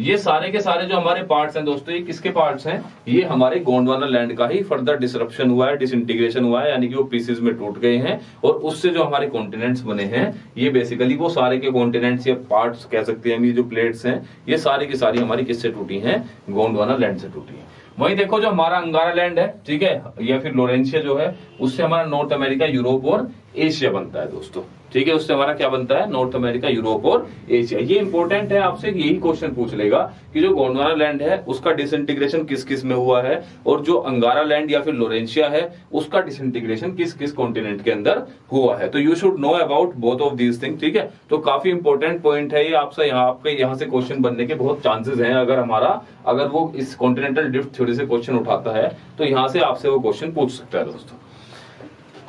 ये सारे के सारे जो हमारे पार्ट्स हैं दोस्तों, ये किसके पार्ट्स हैं, ये हमारे गोंडवाना लैंड का ही फर्दर डिसरप्शन हुआ है, डिसइंटीग्रेशन हुआ है, यानी कि वो पीसेस में टूट गए हैं और उससे जो हमारे कॉन्टिनेंट्स बने हैं ये बेसिकली वो सारे के कॉन्टिनेंट्स या पार्ट्स कह सकते हैं, ये जो प्लेट्स हैं ये सारी की सारी हमारी किससे टूटी हैं, गोंडवाना लैंड से टूटी है। वहीं देखो जो हमारा अंगारा लैंड है, ठीक है, या फिर लोरेंशिया जो है, उससे हमारा नॉर्थ अमेरिका, यूरोप और एशिया बनता है दोस्तों। ठीक है, उससे हमारा क्या बनता है, नॉर्थ अमेरिका, यूरोप और एशिया। ये इंपॉर्टेंट है, आपसे यही क्वेश्चन पूछ लेगा कि जो गोंडवाना लैंड है उसका डिसइंटीग्रेशन किस किस में हुआ है और जो अंगारा लैंड या फिर लोरेंशिया है उसका डिसइंटीग्रेशन किस किस कॉन्टिनेंट के अंदर हुआ है। तो you should know about both of these thing. ठीक है, तो काफी इंपॉर्टेंट पॉइंट है ये, आपसे आपके यहाँ से क्वेश्चन बनने के बहुत चांसेस हैं। अगर वो इस कॉन्टिनेंटल ड्रिफ्ट थ्योरी से क्वेश्चन उठाता है तो यहाँ से आपसे वो क्वेश्चन पूछ सकता है दोस्तों।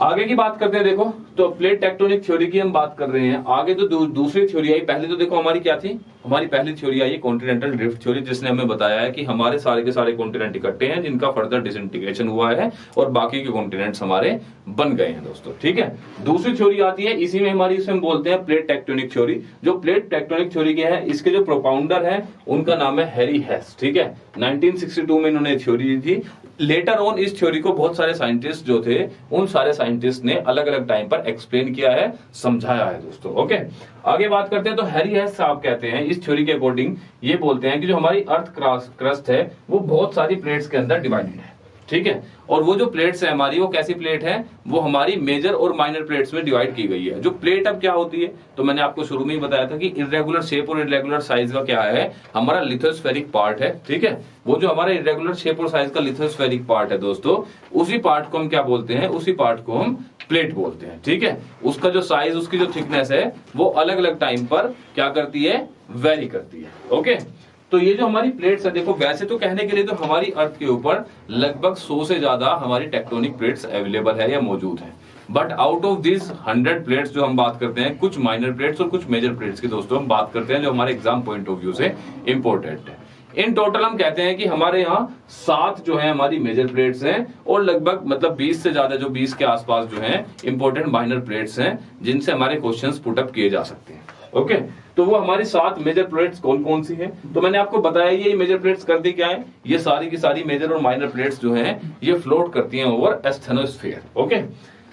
आगे की बात करते हैं, देखो तो प्लेट टेक्टोनिक थ्योरी की हम बात कर रहे हैं। आगे तो दूसरी थ्योरी आई, पहले तो देखो हमारी क्या थी, हमारी पहली थ्योरी आई कॉन्टिनेंटल ड्रिफ्ट थ्योरी, जिसने हमें बताया है कि हमारे सारे के सारे कॉन्टिनेंट इकट्ठे हैं जिनका फर्दर डिसइंटीग्रेशन हुआ है और बाकी के कॉन्टिनेंट्स हमारे बन गए हैं दोस्तों। ठीक है, दूसरी थ्योरी आती है इसी में हमारी, इसे हम बोलते हैं प्लेट टेक्टोनिक थ्योरी। जो प्लेट टेक्टोनिक थ्योरी के है, इसके जो प्रोपाउंडर है उनका नाम है हैरी हेस। ठीक है, 1962 में इन्होंने थ्योरी दी थी। लेटर ऑन इस थ्योरी को बहुत सारे साइंटिस्ट जो थे उन सारे साइंटिस्ट ने अलग अलग टाइम पर एक्सप्लेन किया है, समझाया है दोस्तों। ओके, आगे बात करते हैं तो हैरी हेस साहब कहते हैं इस थ्योरी के अकॉर्डिंग, ये बोलते हैं कि जो हमारी अर्थ क्रस्ट है वो बहुत सारी प्लेट्स के अंदर डिवाइडेड है। ठीक है, और वो जो प्लेट्स है हमारी, वो कैसी प्लेट है, वो हमारी मेजर और माइनर प्लेट्स में डिवाइड की गई है। जो प्लेट अब क्या होती है, तो मैंने आपको शुरू में ही बताया था कि इरेगुलर शेप और इरेगुलर साइज का क्या है, हमारा लिथोस्फेरिक पार्ट है। ठीक है, वो जो हमारा इरेगुलर शेप और साइज का लिथोस्फेरिक पार्ट है दोस्तों, उसी पार्ट को हम क्या बोलते हैं, उसी पार्ट को हम प्लेट बोलते हैं। ठीक है, उसका जो साइज, उसकी जो थिकनेस है वो अलग अलग टाइम पर क्या करती है, वेरी करती है। ओके, तो ये जो हमारी प्लेट्स है, देखो वैसे तो कहने के लिए तो हमारी अर्थ के ऊपर लगभग 100 से ज्यादा हमारी टेक्टोनिक प्लेट्स अवेलेबल है या मौजूद है, but out of this 100 plates जो हम बात करते हैं, कुछ माइनर प्लेट्स और कुछ मेजर प्लेट्स की दोस्तों हम बात करते हैं जो हमारे एग्जाम पॉइंट ऑफ व्यू से इंपॉर्टेंट है। इन टोटल हम कहते हैं कि हमारे यहाँ 7 जो है हमारी मेजर प्लेट्स हैं और लगभग मतलब 20 से ज्यादा, जो 20 के आसपास जो हैं इंपॉर्टेंट माइनर प्लेट्स हैं जिनसे हमारे क्वेश्चंस पुट अप किए जा सकते हैं। ओके, तो वो हमारी 7 मेजर प्लेट्स कौन कौन सी हैं, तो मैंने आपको बताया ये मेजर प्लेट्स करती क्या है, ये सारी की सारी मेजर और माइनर प्लेट्स जो हैं ये फ्लोट करती हैं ओवर एस्थेनोस्फीयर। ओके,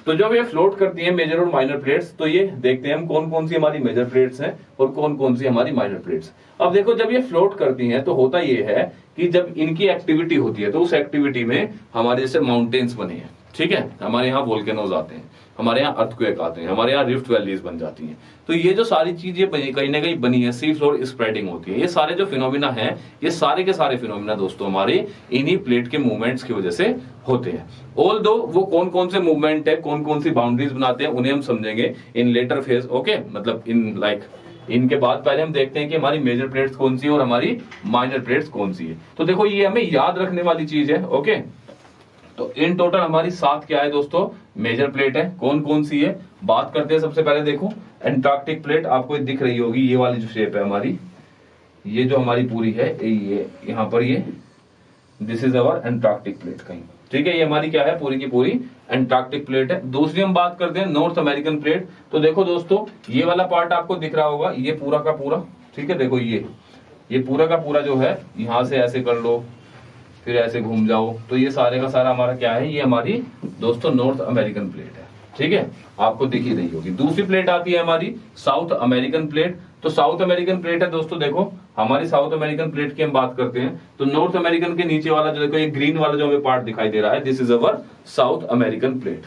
तो जब ये फ्लोट करती हैं मेजर और माइनर प्लेट्स, तो ये देखते हैं हम कौन कौन सी हमारी मेजर प्लेट्स हैं और कौन कौन सी हमारी माइनर प्लेट्स। अब देखो जब ये फ्लोट करती हैं तो होता ये है कि जब इनकी एक्टिविटी होती है तो उस एक्टिविटी में हमारे जैसे माउंटेन्स बने हैं, ठीक है, हमारे यहाँ वोल्केनोज आते हैं, हमारे यहाँ अर्थक्वेक आते हैं, हमारे यहाँ रिफ्ट वैलीज बन जाती हैं। तो ये जो सारी चीज ये कहीं ना कहीं बनी है, सी फ्लोर स्प्रेडिंग होती है, ये सारे जो फिनोमिना हैं, ये सारे के सारे फिनोमिना दोस्तों हमारे इन्हीं प्लेट के मूवमेंट्स की वजह से होते हैं। ऑल दो वो कौन कौन से मूवमेंट है, कौन कौन सी बाउंड्रीज बनाते हैं, उन्हें हम समझेंगे इन लेटर फेज। ओके, मतलब इनके बाद पहले हम देखते हैं कि हमारी मेजर प्लेट्स कौन सी है और हमारी माइनर प्लेट्स कौन सी है। तो देखो ये हमें याद रखने वाली चीज है। ओके, तो इन टोटल हमारी 7 क्या है दोस्तों, मेजर प्लेट है। कौन कौन सी है बात करते हैं। सबसे पहले देखो एंटार्क्टिक प्लेट आपको दिख रही होगी, ये वाली जो शेप है हमारी, ये जो हमारी पूरी है, ये यहाँ पर ये this is our Antarctic plate कहीं, ठीक है, ये हमारी क्या है, पूरी की पूरी एंटार्क्टिक प्लेट है। दूसरी हम बात करते हैं नॉर्थ अमेरिकन प्लेट। तो देखो दोस्तों ये वाला पार्ट आपको दिख रहा होगा, ये पूरा का पूरा, ठीक है, देखो ये ये पूरा का पूरा जो है यहाँ से ऐसे कर लो, फिर ऐसे घूम जाओ, तो ये सारे का सारा हमारा क्या है, ये हमारी दोस्तों नॉर्थ अमेरिकन प्लेट है। ठीक है, आपको दिख ही रही होगी। दूसरी प्लेट आती है हमारी साउथ अमेरिकन प्लेट। तो साउथ अमेरिकन प्लेट है दोस्तों, देखो हमारी साउथ अमेरिकन प्लेट की हम बात करते हैं तो नॉर्थ अमेरिकन के नीचे वाला जो देखो ये ग्रीन वाला जो हमें पार्ट दिखाई दे रहा है, this is our south American plate,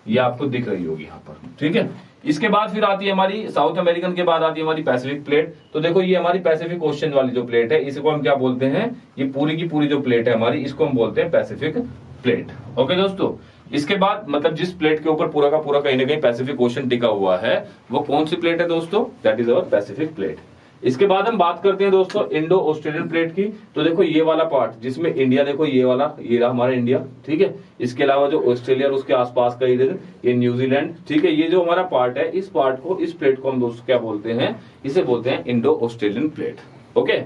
ये आपको दिख रही होगी यहाँ पर। ठीक है, इसके बाद फिर आती है हमारी साउथ अमेरिकन के बाद आती है हमारी पैसिफिक प्लेट। तो देखो ये हमारी पैसिफिक ओशन वाली जो प्लेट है, इसको हम क्या बोलते हैं, ये पूरी की पूरी जो प्लेट है हमारी, इसको हम बोलते हैं पैसिफिक प्लेट। ओके दोस्तों, इसके बाद मतलब जिस प्लेट के ऊपर पूरा का पूरा कहीं ना कहीं पैसिफिक ओशन टिका हुआ है, वो कौन सी प्लेट है दोस्तों, that is our Pacific plate. इसके बाद हम बात करते हैं दोस्तों इंडो ऑस्ट्रेलियन प्लेट की। तो देखो ये वाला पार्ट जिसमें इंडिया, देखो ये वाला, ये रहा हमारा इंडिया। ठीक है, इसके अलावा जो ऑस्ट्रेलिया और उसके आसपास का इधर ये न्यूजीलैंड। ठीक है, ये जो हमारा पार्ट है, इस पार्ट को, इस प्लेट को हम दोस्तों क्या बोलते हैं, इसे बोलते हैं इंडो ऑस्ट्रेलियन प्लेट। ओके,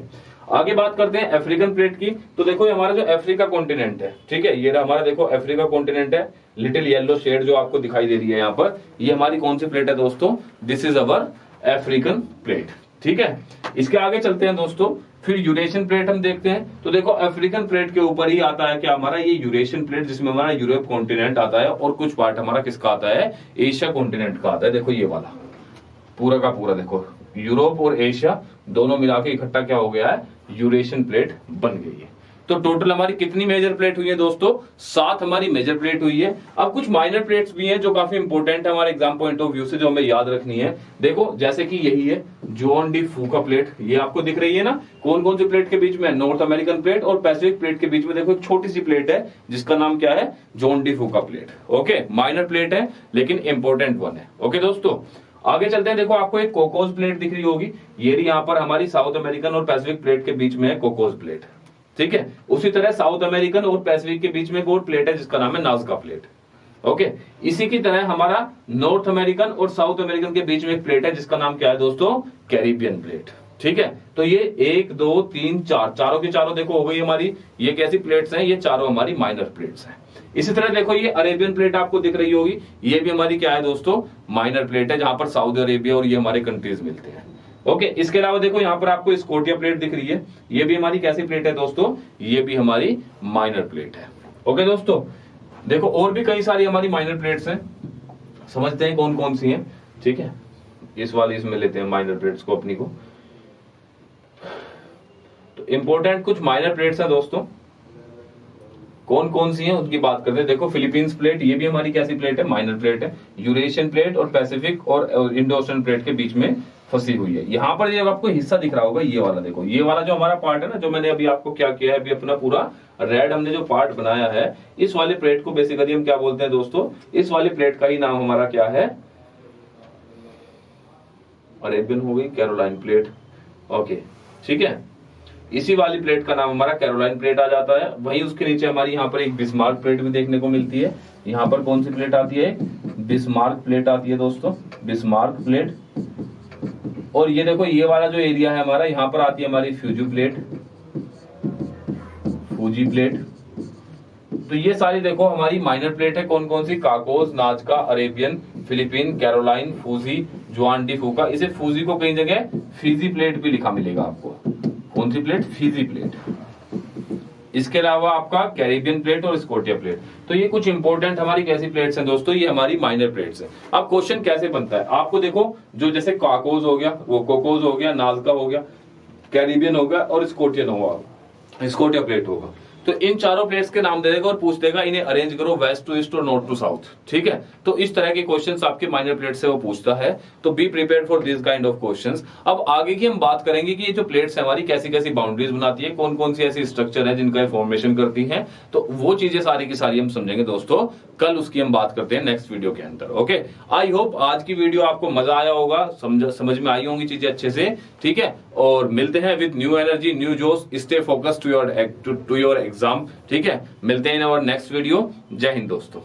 आगे बात करते हैं अफ्रीकन प्लेट की। तो देखो ये हमारा जो अफ्रीका कॉन्टिनेंट है, ठीक है, ये हमारा देखो अफ्रीका कॉन्टिनेंट है, लिटिल येलो शेड जो आपको दिखाई दे रही है यहाँ पर, ये हमारी कौन सी प्लेट है दोस्तों, this is our African plate. ठीक है, इसके आगे चलते हैं दोस्तों, फिर यूरेशियन प्लेट हम देखते हैं। तो देखो अफ्रीकन प्लेट के ऊपर ही आता है क्या हमारा, ये यूरेशियन प्लेट, जिसमें हमारा यूरोप कॉन्टिनेंट आता है और कुछ पार्ट हमारा किसका आता है, एशिया कॉन्टिनेंट का आता है। देखो ये वाला पूरा का पूरा देखो यूरोप और एशिया दोनों मिला के इकट्ठा क्या हो गया है, यूरेशियन प्लेट बन गई है। तो टोटल हमारी कितनी मेजर प्लेट हुई है दोस्तों, 7 हमारी मेजर प्लेट हुई है। अब कुछ माइनर प्लेट्स भी हैं जो काफी इंपॉर्टेंट है हमारे एग्जाम पॉइंट ऑफ व्यू से, जो हमें याद रखनी है। देखो जैसे कि यही है जॉन डी फूका प्लेट, ये आपको दिख रही है ना, कौन कौन सी प्लेट के बीच में, नॉर्थ अमेरिकन प्लेट और पैसिफिक प्लेट के बीच में देखो एक छोटी सी प्लेट है जिसका नाम क्या है, जॉन डी फूका प्लेट। ओके, माइनर प्लेट है लेकिन इंपॉर्टेंट वन है। ओके दोस्तों, आगे चलते हैं। देखो आपको एक कोकोस प्लेट दिख रही होगी, ये यहाँ पर हमारी साउथ अमेरिकन और पैसिफिक प्लेट के बीच में है कोकोस प्लेट। ठीक है, उसी तरह साउथ अमेरिकन और पैसिफिक के बीच में एक और प्लेट है जिसका नाम है नाज़का प्लेट। ओके, इसी की तरह हमारा नॉर्थ अमेरिकन और साउथ अमेरिकन के बीच में एक प्लेट है जिसका नाम क्या है दोस्तों, कैरिबियन प्लेट। ठीक है, तो ये 1 2 3 4 चारों की चारों देखो हो गई हमारी, ये कैसी प्लेट्स हैं, ये चारों हमारी माइनर प्लेट्स हैं। इसी तरह देखो ये अरेबियन प्लेट आपको दिख रही होगी, ये भी हमारी क्या है दोस्तों, माइनर प्लेट है, जहां पर सऊदी अरेबिया और ये हमारे कंट्रीज मिलते हैं। ओके, इसके अलावा देखो यहाँ पर आपको स्कॉटिया प्लेट दिख रही है, ये भी हमारी कैसी प्लेट है दोस्तों, ये भी हमारी माइनर प्लेट है। ओके दोस्तों, देखो और भी कई सारी हमारी माइनर प्लेट्स हैं, समझते हैं कौन कौन सी हैं। ठीक है, इस वाले इसमें लेते हैं माइनर प्लेट्स को अपनी को। तो इंपॉर्टेंट कुछ माइनर प्लेट्स हैं दोस्तों, कौन कौन सी हैं उनकी बात करते हैं। देखो फिलीपींस प्लेट, ये भी हमारी कैसी प्लेट है, माइनर प्लेट है। यूरेशियन प्लेट और पैसिफिक और इंडो ओशियन प्लेट के बीच में फंसी हुई है। यहाँ पर ये आपको हिस्सा दिख रहा होगा, ये वाला देखो, ये वाला जो हमारा पार्ट है ना, जो मैंने अभी आपको क्या किया है, अभी अपना पूरा रेड हमने जो पार्ट बनाया है, इस वाले प्लेट को बेसिकली हम क्या बोलते हैं दोस्तों, इस वाली प्लेट का ही नाम हमारा क्या है, अरेबियन हो गई, कैरोलाइन प्लेट। ओके, ठीक है, इसी वाली प्लेट का नाम हमारा कैरोलाइन प्लेट आ जाता है। वहीं उसके नीचे हमारी यहाँ पर एक बिस्मार्क प्लेट भी देखने को मिलती है। यहाँ पर कौन सी प्लेट आती है, बिस्मार्क प्लेट आती है दोस्तों, बिस्मार्क प्लेट। और ये देखो ये वाला जो एरिया है हमारा, यहाँ पर आती है हमारी फ्यूजी प्लेट, फूजी प्लेट। तो ये सारी देखो हमारी माइनर प्लेट है, कौन कौन सी, Cocos, Nazca, Arabian, Philippine, Caroline, Fiji, Juan de Fuca. इसे फूजी को कई जगह फीजी प्लेट भी लिखा मिलेगा आपको, कौन सी प्लेट, फीजी प्लेट। इसके अलावा आपका कैरिबियन प्लेट और स्कॉटिया प्लेट। तो ये कुछ इंपॉर्टेंट हमारी कैसी प्लेट्स हैं दोस्तों, ये हमारी माइनर प्लेट्स हैं। अब क्वेश्चन कैसे बनता है, आपको देखो जो जैसे काकोस हो गया, वो कोकोस हो गया, नाज़का हो गया, कैरिबियन हो गया और स्कॉटियन होगा, स्कॉटिया प्लेट होगा। तो इन चारों प्लेट्स के नाम दे देगा और पूछ देगा इन्हें अरेंज करो वेस्ट टू ईस्ट और नॉर्थ टू साउथ। ठीक है, तो इस तरह के क्वेश्चंस आपके माइनर प्लेट से वो पूछता है, तो be prepared for this kind of questions. अब आगे की हम बात करेंगे कि ये जो प्लेट्स है हमारी कैसी कैसी बाउंड्रीज बनाती है, कौन कौन सी ऐसी स्ट्रक्चर है जिनका फॉर्मेशन करती है, तो वो चीजें सारी की सारी हम समझेंगे दोस्तों, कल उसकी हम बात करते हैं नेक्स्ट वीडियो के अंदर। ओके, आई होप आज की वीडियो आपको मजा आया होगा, समझ में आई होंगी चीजें अच्छे से। ठीक है, और मिलते हैं विद न्यू एनर्जी, न्यू जोश, stay focused to your exam. ठीक है, मिलते हैं इन आवर नेक्स्ट वीडियो। जय हिंद दोस्तों।